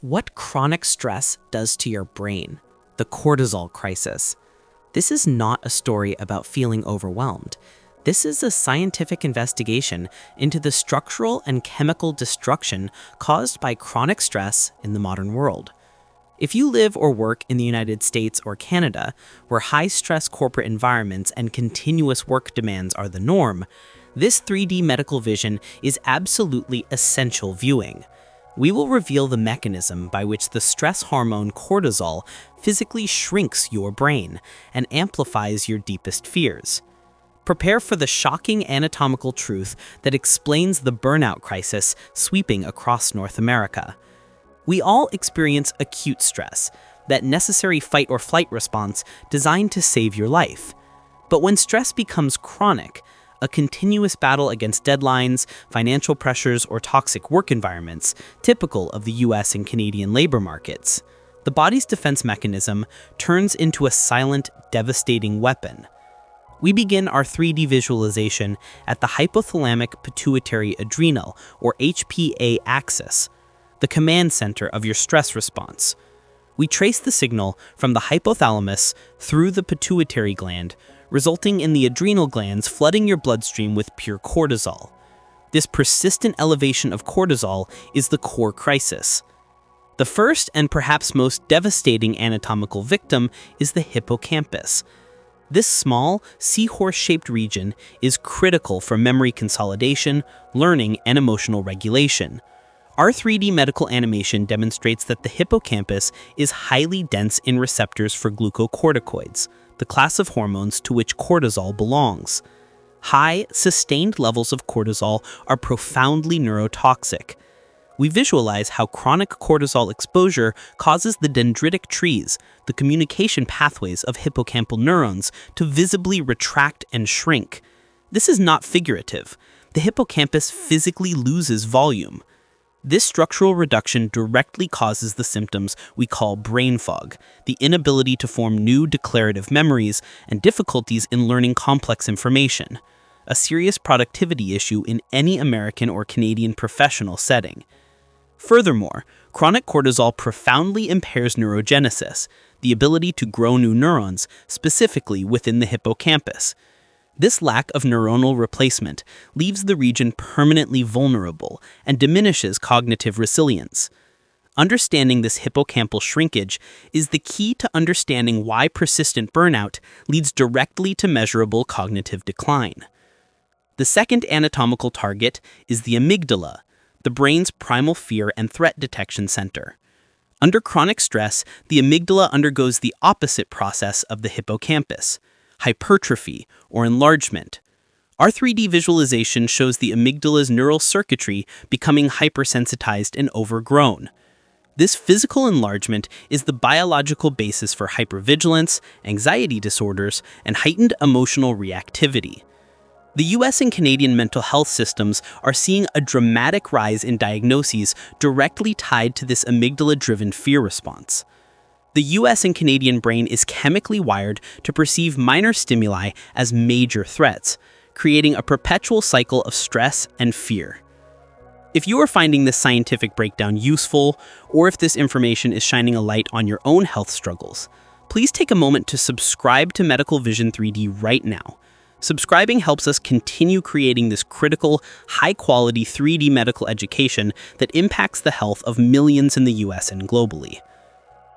What chronic stress does to your brain, the cortisol crisis. This is not a story about feeling overwhelmed. This is a scientific investigation into the structural and chemical destruction caused by chronic stress in the modern world. If you live or work in the United States or Canada, where high-stress corporate environments and continuous work demands are the norm, this 3D medical vision is absolutely essential viewing. We will reveal the mechanism by which the stress hormone cortisol physically shrinks your brain and amplifies your deepest fears. Prepare for the shocking anatomical truth that explains the burnout crisis sweeping across North America. We all experience acute stress, that necessary fight or flight response designed to save your life. But when stress becomes chronic, a continuous battle against deadlines, financial pressures, or toxic work environments, typical of the US and Canadian labor markets, the body's defense mechanism turns into a silent, devastating weapon. We begin our 3D visualization at the hypothalamic pituitary adrenal, or HPA axis, the command center of your stress response. We trace the signal from the hypothalamus through the pituitary gland, resulting in the adrenal glands flooding your bloodstream with pure cortisol. This persistent elevation of cortisol is the core crisis. The first and perhaps most devastating anatomical victim is the hippocampus. This small, seahorse-shaped region is critical for memory consolidation, learning, and emotional regulation. Our 3D medical animation demonstrates that the hippocampus is highly dense in receptors for glucocorticoids, the class of hormones to which cortisol belongs. High, sustained levels of cortisol are profoundly neurotoxic. We visualize how chronic cortisol exposure causes the dendritic trees, the communication pathways of hippocampal neurons, to visibly retract and shrink. This is not figurative. The hippocampus physically loses volume. This structural reduction directly causes the symptoms we call brain fog, the inability to form new declarative memories, and difficulties in learning complex information, a serious productivity issue in any American or Canadian professional setting. Furthermore, chronic cortisol profoundly impairs neurogenesis, the ability to grow new neurons, specifically within the hippocampus. This lack of neuronal replacement leaves the region permanently vulnerable and diminishes cognitive resilience. Understanding this hippocampal shrinkage is the key to understanding why persistent burnout leads directly to measurable cognitive decline. The second anatomical target is the amygdala, the brain's primal fear and threat detection center. Under chronic stress, the amygdala undergoes the opposite process of the hippocampus: hypertrophy, or enlargement. Our 3D visualization shows the amygdala's neural circuitry becoming hypersensitized and overgrown. This physical enlargement is the biological basis for hypervigilance, anxiety disorders, and heightened emotional reactivity. The US and Canadian mental health systems are seeing a dramatic rise in diagnoses directly tied to this amygdala-driven fear response. The US and Canadian brain is chemically wired to perceive minor stimuli as major threats, creating a perpetual cycle of stress and fear. If you are finding this scientific breakdown useful, or if this information is shining a light on your own health struggles, please take a moment to subscribe to Medical Vision 3D right now. Subscribing helps us continue creating this critical, high-quality 3D medical education that impacts the health of millions in the US and globally.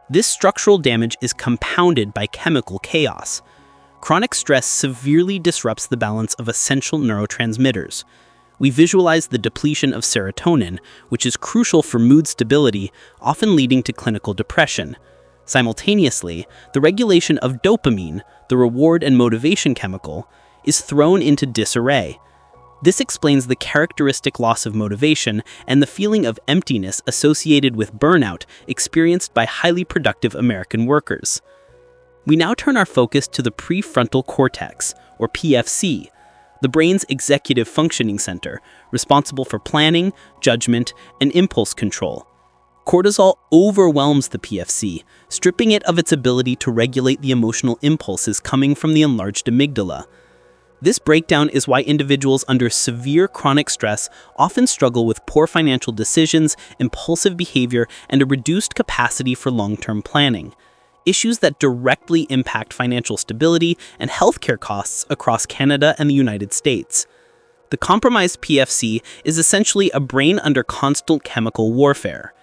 This structural damage is compounded by chemical chaos. Chronic stress severely disrupts the balance of essential neurotransmitters. We visualize the depletion of serotonin, which is crucial for mood stability, often leading to clinical depression. Simultaneously, the regulation of dopamine, the reward and motivation chemical, is thrown into disarray. This explains the characteristic loss of motivation and the feeling of emptiness associated with burnout experienced by highly productive American workers. We now turn our focus to the prefrontal cortex, or PFC, the brain's executive functioning center, responsible for planning, judgment, and impulse control. Cortisol overwhelms the PFC, stripping it of its ability to regulate the emotional impulses coming from the enlarged amygdala. This breakdown is why individuals under severe chronic stress often struggle with poor financial decisions, impulsive behavior, and a reduced capacity for long-term planning, issues that directly impact financial stability and healthcare costs across Canada and the United States. The compromised PFC is essentially a brain under constant chemical warfare.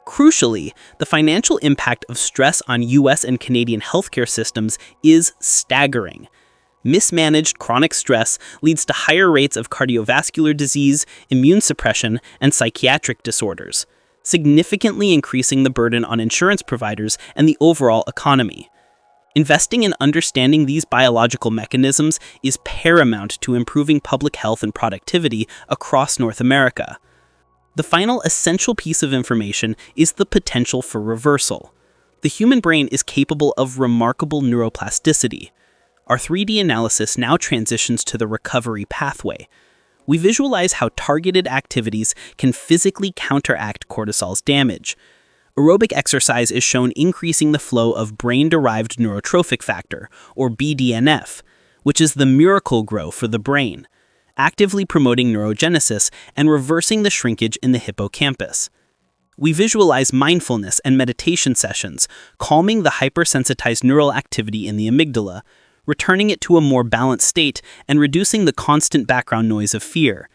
Crucially, the financial impact of stress on US and Canadian healthcare systems is staggering. Mismanaged chronic stress leads to higher rates of cardiovascular disease, immune suppression, and psychiatric disorders, significantly increasing the burden on insurance providers and the overall economy. Investing in understanding these biological mechanisms is paramount to improving public health and productivity across North America. The final essential piece of information is the potential for reversal. The human brain is capable of remarkable neuroplasticity. Our 3D analysis now transitions to the recovery pathway. We visualize how targeted activities can physically counteract cortisol's damage. Aerobic exercise is shown increasing the flow of brain-derived neurotrophic factor, or BDNF, which is the miracle grow for the brain, actively promoting neurogenesis and reversing the shrinkage in the hippocampus. We visualize mindfulness and meditation sessions, calming the hypersensitized neural activity in the amygdala, returning it to a more balanced state and reducing the constant background noise of fear.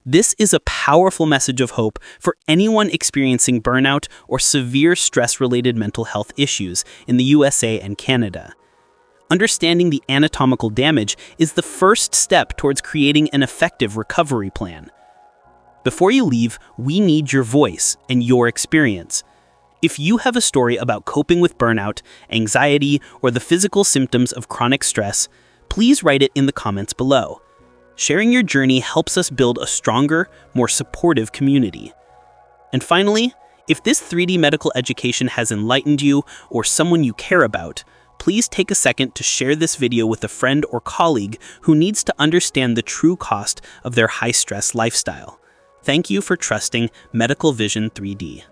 This is a powerful message of hope for anyone experiencing burnout or severe stress-related mental health issues in the USA and Canada. Understanding the anatomical damage is the first step towards creating an effective recovery plan. Before you leave, we need your voice and your experience. If you have a story about coping with burnout, anxiety, or the physical symptoms of chronic stress, please write it in the comments below. Sharing your journey helps us build a stronger, more supportive community. And finally, if this 3D medical education has enlightened you or someone you care about, please take a second to share this video with a friend or colleague who needs to understand the true cost of their high-stress lifestyle. Thank you for trusting Medical Vision 3D.